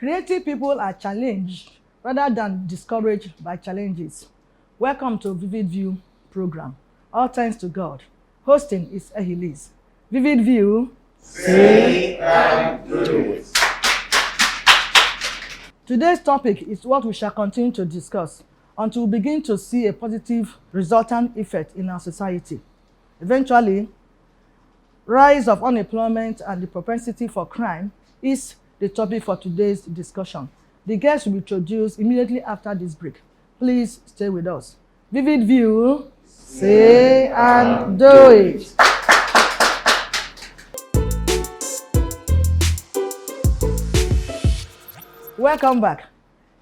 Creative people are challenged rather than discouraged by challenges. Welcome to Vivid View program. All thanks to God. Hosting is Ehilis. Vivid View. Say and do it. Today's topic is what we shall continue to discuss until we begin to see a positive resultant effect in our society. Eventually, rise of unemployment and the propensity for crime is the topic for today's discussion. The guests will be introduced immediately after this break. Please stay with us. Vivid View, say and do it. Welcome back.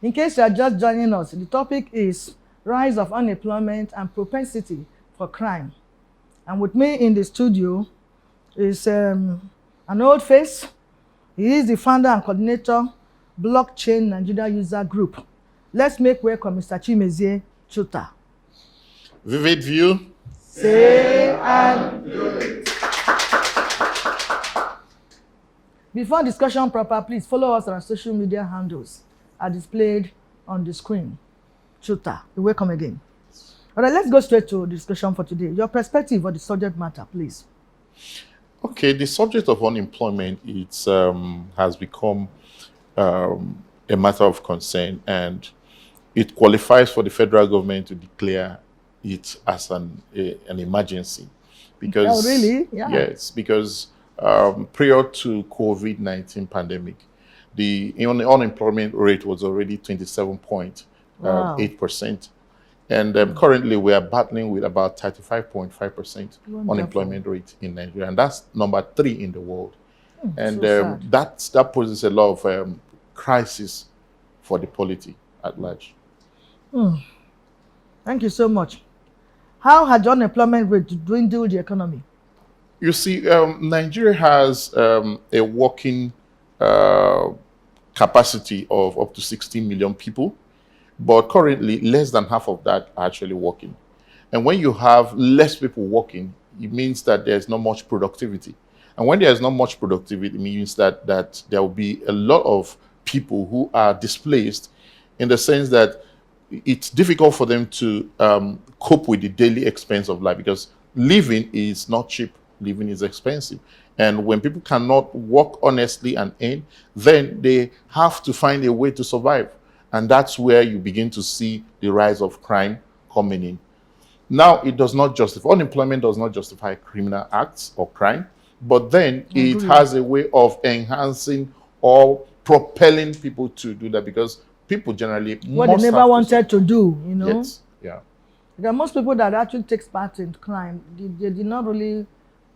In case you are just joining us, the topic is rise of unemployment and propensity for crime. And with me in the studio is an old face. He is the founder and coordinator, Blockchain Nigeria User Group. Let's make welcome Mr. Chimezie Chuta. Vivid View. Say and do it. Before discussion proper, please follow us on our social media handles are displayed on the screen. Chuta, you're welcome again. All right, let's go straight to discussion for today. Your perspective on the subject matter, please. Okay, the subject of unemployment has become a matter of concern, and it qualifies for the federal government to declare it as an emergency. Because, oh, really? Yeah. Yes, because prior to COVID-19 pandemic, the unemployment rate was already 27.8%. And currently, we are battling with about 35.5% unemployment rate in Nigeria. And that's number 3 in the world. And so that poses a lot of crisis for the polity at large. Thank you so much. How had the unemployment rate dwindled the economy? You see, Nigeria has a working capacity of up to 60 million people. But currently, less than half of that are actually working. And when you have less people working, it means that there's not much productivity. And when there's not much productivity, it means that there will be a lot of people who are displaced, in the sense that it's difficult for them to cope with the daily expense of life, because living is not cheap. Living is expensive. And when people cannot work honestly and earn, then they have to find a way to survive. And that's where you begin to see the rise of crime coming in. Now, unemployment does not justify criminal acts or crime, but then it has a way of enhancing or propelling people to do that, because people generally what they never wanted to do, you know? Yes, yeah. Because most people that actually takes part in crime, they did not really,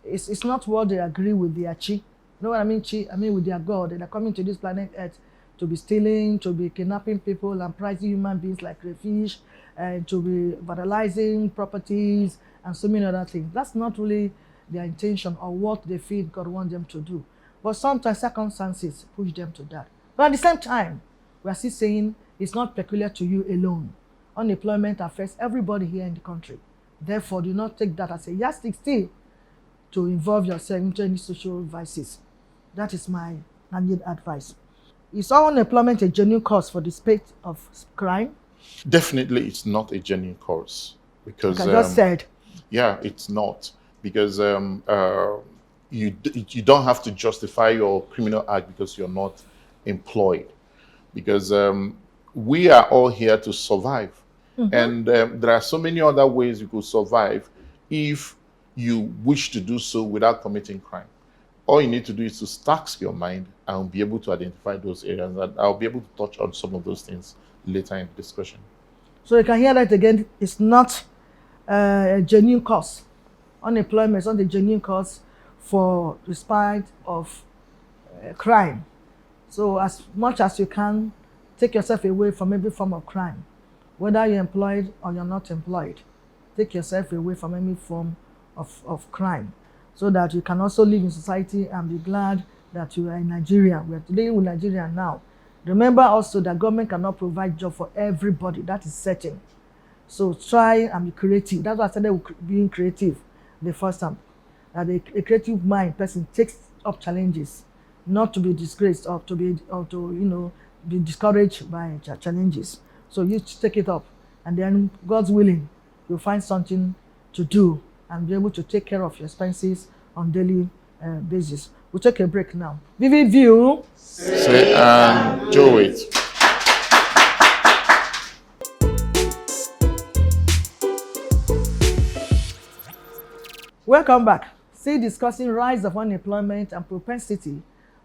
it's not what they agree with their chi. You know what I mean, chi? I mean with their God. They're coming to this planet Earth to be stealing, to be kidnapping people and prizing human beings like crayfish, and to be vandalizing properties and so many other things. That's not really their intention or what they feel God wants them to do. But sometimes circumstances push them to that. But at the same time, we are still saying it's not peculiar to you alone. Unemployment affects everybody here in the country. Therefore, do not take that as a yardstick still to involve yourself into any social vices. That is my advice. Is unemployment a genuine cause for the spate of crime? Definitely, it's not a genuine cause, because like I just said. Yeah, it's not, because you don't have to justify your criminal act because you're not employed, because we are all here to survive, and there are so many other ways you could survive if you wish to do so without committing crime. All you need to do is to tax your mind and be able to identify those areas. And I'll be able to touch on some of those things later in the discussion. So you can hear that again. It's not a genuine cause. Unemployment is not a genuine cause for the spite of crime. So as much as you can, take yourself away from every form of crime. Whether you're employed or you're not employed, take yourself away from any form of crime, so that you can also live in society and be glad that you are in Nigeria. We are dealing with Nigeria now. Remember also that government cannot provide job for everybody. That is certain. So try and be creative. That's why I started with being creative the first time. That a creative mind person takes up challenges, not to be disgraced or to be discouraged by challenges. So you take it up, and then God's willing, you'll find something to do and be able to take care of your expenses on daily basis. We'll take a break now. Vivid View. Say and do it. Welcome back. Still discussing rise of unemployment and propensity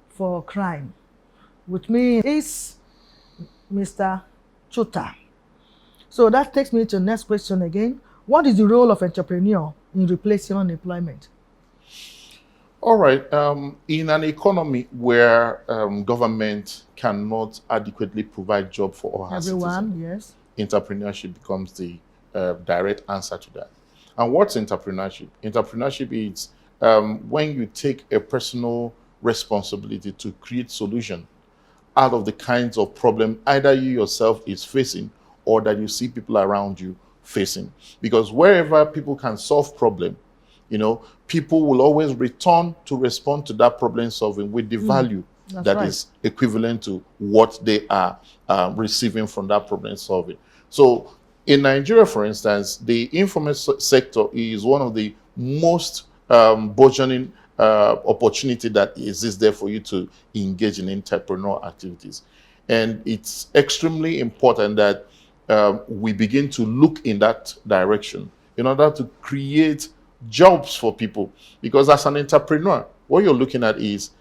for crime. With me is Mr. Chota. So that takes me to the next question again. What is the role of entrepreneur in replacing unemployment? All right. In an economy where government cannot adequately provide job for all our Everyone, citizens, yes. entrepreneurship becomes the direct answer to that. And what's entrepreneurship? Entrepreneurship is when you take a personal responsibility to create solution out of the kinds of problem either you yourself is facing or that you see people around you facing. Because wherever people can solve problem, people will always return to respond to that problem solving with the value that right. is equivalent to what they are receiving from that problem solving. So in Nigeria, for instance, the informal sector is one of the most burgeoning opportunity that exists there for you to engage in entrepreneurial activities. And it's extremely important that we begin to look in that direction in order to create jobs for people. Because as an entrepreneur, what you're looking at is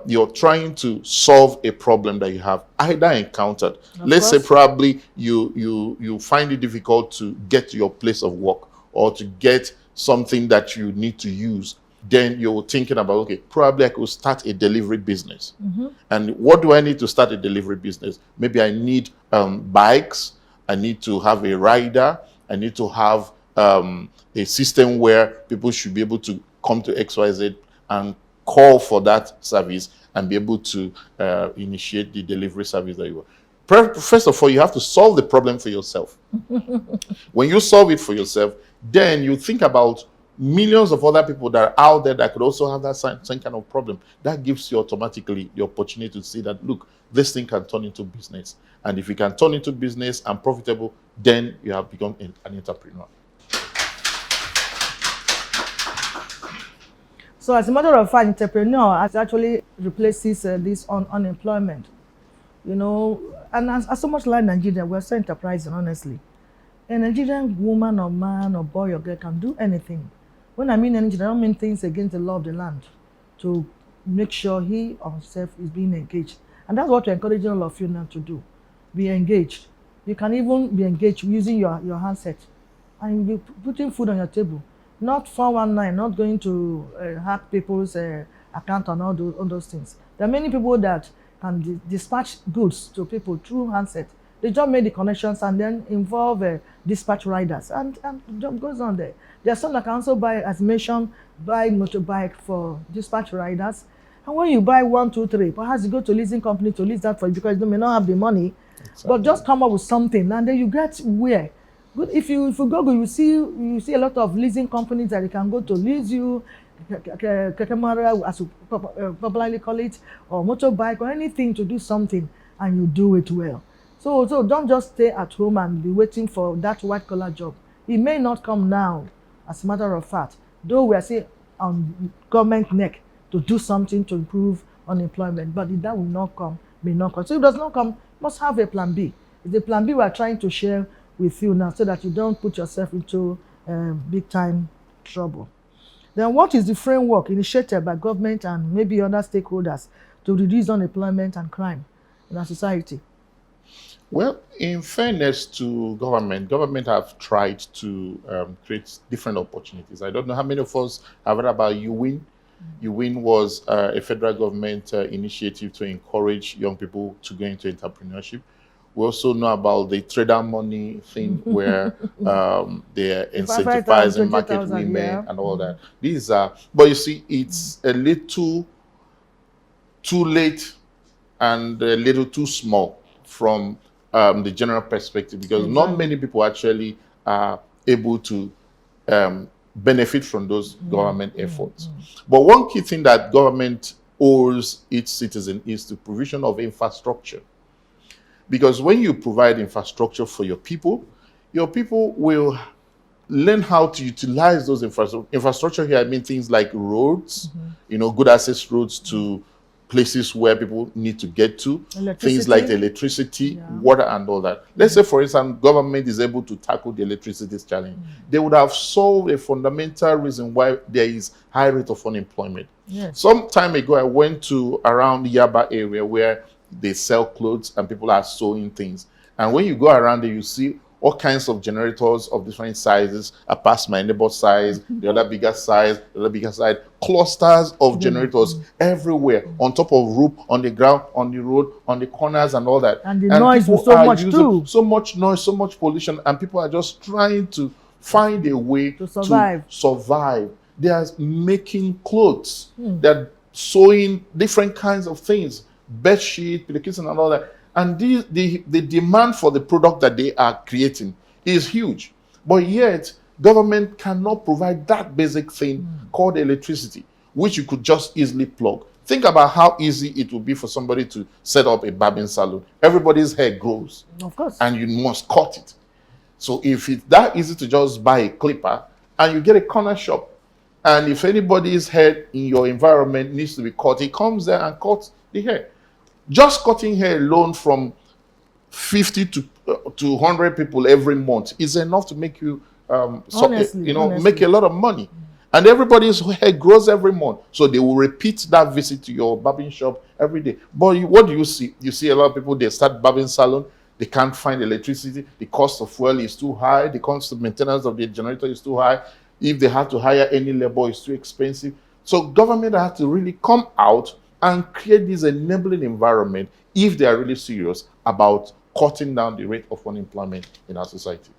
you're trying to solve a problem that you have either encountered. Let's say probably you find it difficult to get to your place of work or to get something that you need to use. Then you're thinking about, okay, probably I could start a delivery business. And what do I need to start a delivery business? Maybe I need bikes. I need to have a rider. I need to have a system where people should be able to come to XYZ and call for that service and be able to initiate the delivery service that you want. First of all, you have to solve the problem for yourself. When you solve it for yourself, then you think about millions of other people that are out there that could also have that same kind of problem. That gives you automatically the opportunity to see that, look, this thing can turn into business. And if it can turn into business and profitable, then you have become an entrepreneur. So as a matter of fact, entrepreneur actually replaces this unemployment. And as so much like Nigeria, we're so enterprising, honestly. A Nigerian woman or man or boy or girl can do anything. When I mean anything, I don't mean things against the law of the land, to make sure he or herself is being engaged. And that's what we're encouraging all of you now to do. Be engaged. You can even be engaged using your handset and be putting food on your table. Not 419, not going to hack people's account and all those things. There are many people that can dispatch goods to people through handset. They just made the connections and then involve dispatch riders, and the job goes on there. There are some that can also buy, as mentioned, buy motorbike for dispatch riders. And when you buy 1, 2, 3, perhaps you go to leasing company to lease that for you because they may not have the money. Exactly. But just come up with something, and then you get where. Good. If you Google, you see a lot of leasing companies that you can go to lease you, Kekemara, as you popularly call it, or motorbike or anything to do something, and you do it well. So don't just stay at home and be waiting for that white collar job. It may not come now, as a matter of fact, though we are still on government neck to do something to improve unemployment, but if that will not come, may not come. So if it does not come, must have a plan B. It's the plan B we are trying to share with you now so that you don't put yourself into big time trouble. Then what is the framework initiated by government and maybe other stakeholders to reduce unemployment and crime in our society? Well, in fairness to government have tried to create different opportunities. I don't know how many of us have heard about UWIN. UWIN was a federal government initiative to encourage young people to go into entrepreneurship. We also know about the trader money thing where they're incentivizing market women and all that. These are, but you see, it's a little too late and a little too small from the general perspective, because not many people actually are able to benefit from those government efforts. But one key thing that government owes its citizen is the provision of infrastructure. Because when you provide infrastructure for your people will learn how to utilize those infrastructure here. I mean things like roads, good access roads to places where people need to get to, things like Electricity. electricity, water, and all that. Let's say, for instance, government is able to tackle the electricity challenge. They would have solved a fundamental reason why there is high rate of unemployment. Yes. Some time ago, I went to around Yaba area where they sell clothes and people are sewing things. And when you go around there, you see all kinds of generators of different sizes. I passed my neighbor's size, the other bigger size, the other bigger size, clusters of generators everywhere, on top of roof, on the ground, on the road, on the corners, and all that. And the noise people was so are much using too. so much noise, so much pollution, and people are just trying to find a way To survive. They are making clothes. They're sewing different kinds of things, bed sheet, pillowcases, and all that. And the demand for the product that they are creating is huge. But yet, government cannot provide that basic thing called electricity, which you could just easily plug. Think about how easy it would be for somebody to set up a barbing salon. Everybody's hair grows. Of course. And you must cut it. So if it's that easy to just buy a clipper and you get a corner shop, and if anybody's hair in your environment needs to be cut, he comes there and cuts the hair. Just cutting hair alone from 50 to 100 people every month is enough to make you, Honestly. make a lot of money. And everybody's hair grows every month. So they will repeat that visit to your barbing shop every day. But what do you see? You see a lot of people, they start barbing salon. They can't find electricity. The cost of fuel is too high. The cost of maintenance of the generator is too high. If they have to hire any labor, it's too expensive. So government has to really come out and create this enabling environment if they are really serious about cutting down the rate of unemployment in our society.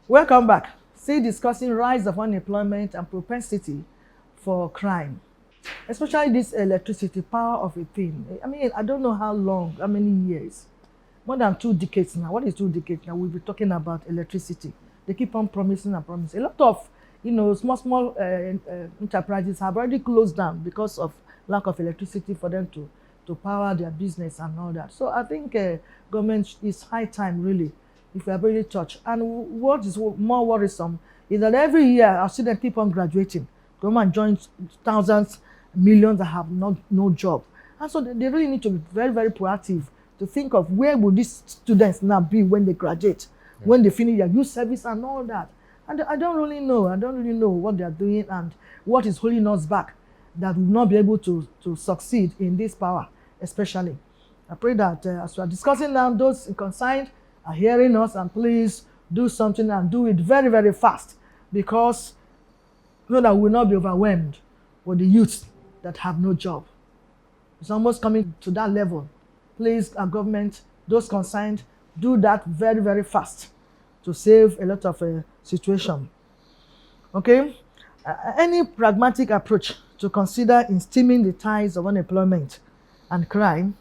Welcome back. Still discussing rise of unemployment and propensity for crime, especially this electricity, power of a thing. I mean, I don't know how long, how many years, more than 2 decades now. What is 2 decades now? We'll be talking about electricity. They keep on promising and promising. A lot of, small enterprises have already closed down because of lack of electricity for them to power their business and all that. So I think government is high time, really, if we are really touched. And what is more worrisome is that every year our students keep on graduating. Government joins thousands, millions that have no job. And so they really need to be very, very proactive to think of where will these students now be when they graduate, when they finish their youth service and all that. And I don't really know. I don't really know what they are doing and what is holding us back that we will not be able to succeed in this power, especially. I pray that as we are discussing now, those concerned are hearing us, and please do something and do it very, very fast, because so that we will not be overwhelmed with the youth that have no job. It's almost coming to that level. Please, our government, those concerned, do that very, very fast to save a lot of situation. Okay? Any pragmatic approach to consider in stemming the tides of unemployment and crime?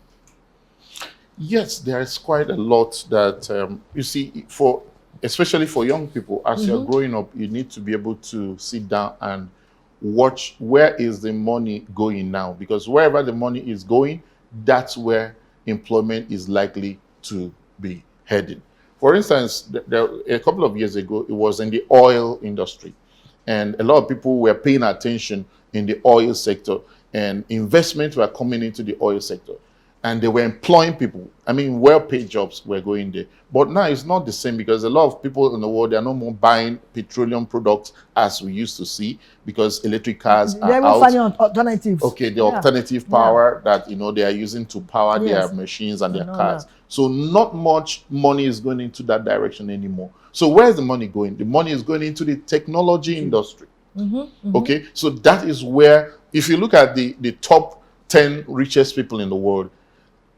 Yes, there is quite a lot that you see, especially for young people, as you're growing up, you need to be able to sit down and watch where is the money going now, because wherever the money is going, that's where employment is likely to be heading. For instance, a couple of years ago, it was in the oil industry, and a lot of people were paying attention in the oil sector, and investments were coming into the oil sector, and they were employing people. I mean, well-paid jobs were going there. But now it's not the same, because a lot of people in the world, they are no more buying petroleum products as we used to see, because electric cars are They're out. finding alternatives. Okay, the alternative power that they are using to power their machines and their cars. So not much money is going into that direction anymore. So where's the money going? The money is going into the technology industry. Okay, so that is where, if you look at the top 10 richest people in the world,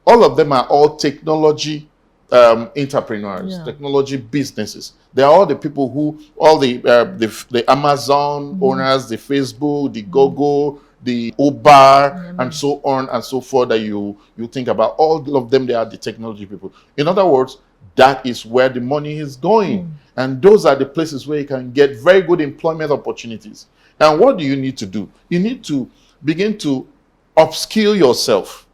all of them are all technology entrepreneurs, technology businesses. They are all the people who, all the Amazon owners, the Facebook, the Google, the Uber, and so on and so forth that you think about. All of them, they are the technology people. In other words, that is where the money is going. And those are the places where you can get very good employment opportunities. And what do you need to do? You need to begin to upskill yourself,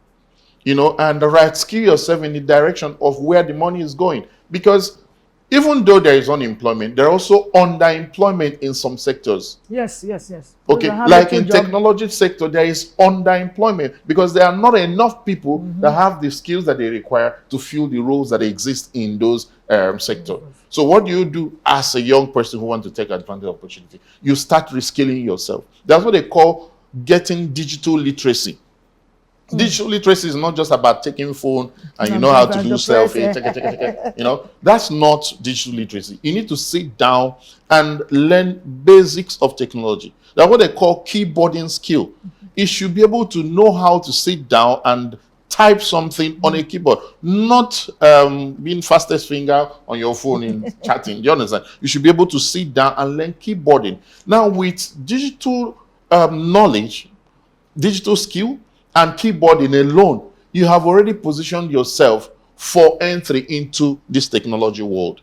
and right skill yourself in the direction of where the money is going. Because even though there is unemployment, there are also underemployment in some sectors. Yes, yes, yes. Okay, like in technology sector, there is underemployment because there are not enough people that have the skills that they require to fill the roles that exist in those sectors. So what do you do as a young person who wants to take advantage of opportunity? You start reskilling yourself. That's what they call getting digital literacy. Digital literacy is not just about taking phone and you know how to do selfie. That's not digital literacy. You need to sit down and learn basics of technology. That's what they call keyboarding skill. You should be able to know how to sit down and type something on a keyboard, not being fastest finger on your phone in chatting. Do you understand? You should be able to sit down and learn keyboarding. Now, with digital knowledge, digital skill, and keyboarding alone, you have already positioned yourself for entry into this technology world.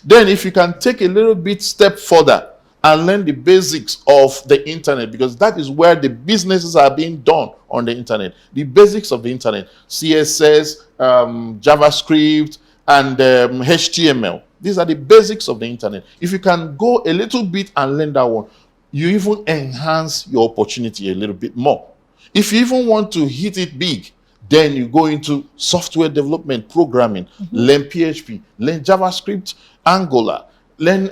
Then if you can take a little bit step further and learn the basics of the internet, because that is where the businesses are being done on the internet. The basics of the internet, CSS, JavaScript, and HTML. These are the basics of the internet. If you can go a little bit and learn that one, you even enhance your opportunity a little bit more. If you even want to hit it big, then you go into software development, programming, learn PHP, learn JavaScript, Angular, learn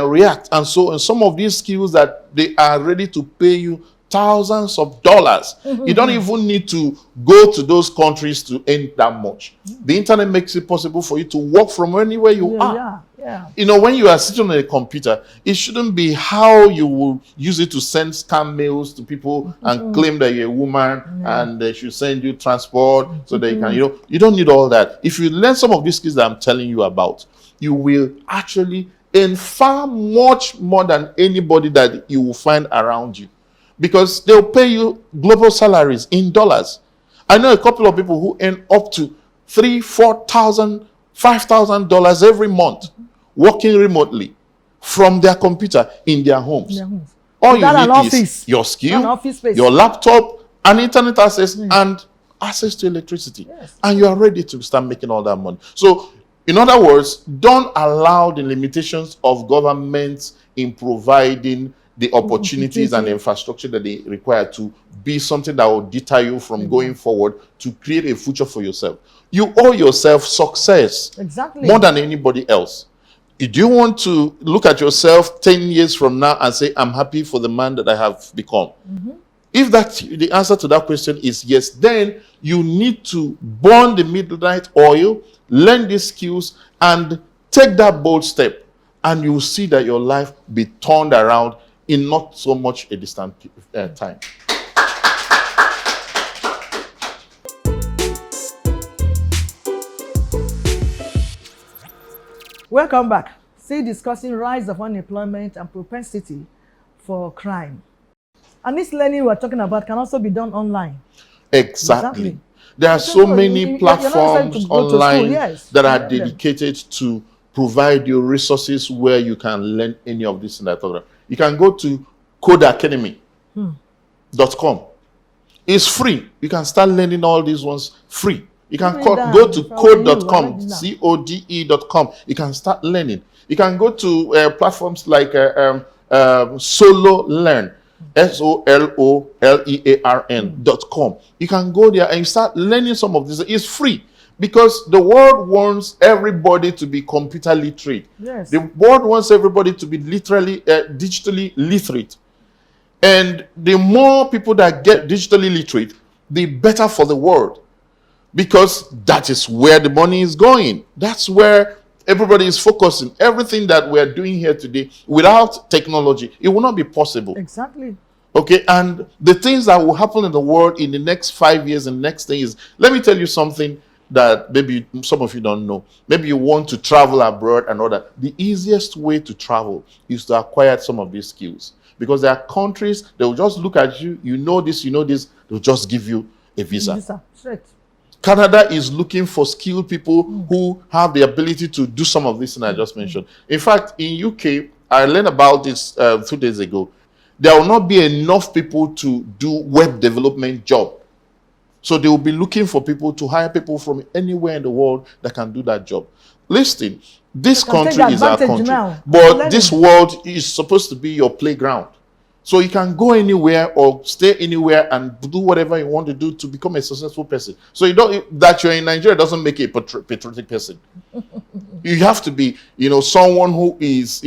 React, and so on. Some of these skills that they are ready to pay you thousands of dollars. You don't even need to go to those countries to earn that much. The internet makes it possible for you to work from anywhere you are. Yeah. When you are sitting on a computer, it shouldn't be how you will use it to send scam mails to people and claim that you're a woman and they should send you transport so they can, you don't need all that. If you learn some of these skills that I'm telling you about, you will actually earn far much more than anybody that you will find around you, because they'll pay you global salaries in dollars. I know a couple of people who earn up to $3,000, $4,000, $5,000 every month working remotely from their computer in their homes. All you need is your skill, your laptop, and internet access, and access to electricity. And you are ready to start making all that money. So, in other words, don't allow the limitations of governments in providing the opportunities and the infrastructure that they require to be something that will deter you from going forward to create a future for yourself. You owe yourself success more than anybody else. Do you want to look at yourself 10 years from now and say, I'm happy for the man that I have become? If the answer to that question is yes, then you need to burn the midnight oil, learn these skills, and take that bold step. And you will see that your life will be turned around in not so much a distant time. Welcome back. Still discussing rise of unemployment and propensity for crime. And this learning we're talking about can also be done online. Exactly. There are so many platforms online that are dedicated to provide you resources where you can learn any of this and that. You can go to codeacademy.com. It's free. You can start learning all these ones free. You can go to code.com, code.com. You can start learning. You can go to platforms like Solo Learn, SOLOLEARN.com. You can go there and you start learning some of this. It's free because the world wants everybody to be computer literate. The world wants everybody to be literally, digitally literate. And the more people that get digitally literate, the better for the world. Because that is where the money is going. That's where everybody is focusing. Everything that we're doing here today, without technology, it will not be possible. Exactly. Okay, and the things that will happen in the world in the next 5 years and next thing is, let me tell you something that maybe some of you don't know. Maybe you want to travel abroad and all that. The easiest way to travel is to acquire some of these skills. Because there are countries, they will just look at you, you know this, they'll just give you a visa. Straight. Canada is looking for skilled people who have the ability to do some of this thing I just mentioned. In fact, in UK, I learned about this 2 days ago. there will not be enough people to do web development job. So they will be looking for people to hire people from anywhere in the world that can do that job. Listen, this country is our country, but this world is supposed to be your playground. So you can go anywhere or stay anywhere and do whatever you want to do to become a successful person. So you don't, that you're in Nigeria doesn't make you a patriotic person. You have to be, someone who is,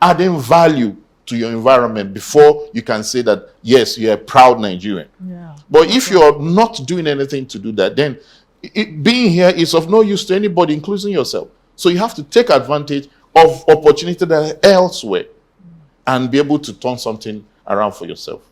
adding value to your environment before you can say that, yes, you're a proud Nigerian. Yeah. But if you're not doing anything to do that, then being here is of no use to anybody, including yourself. So you have to take advantage of opportunity that are elsewhere and be able to turn something around for yourself.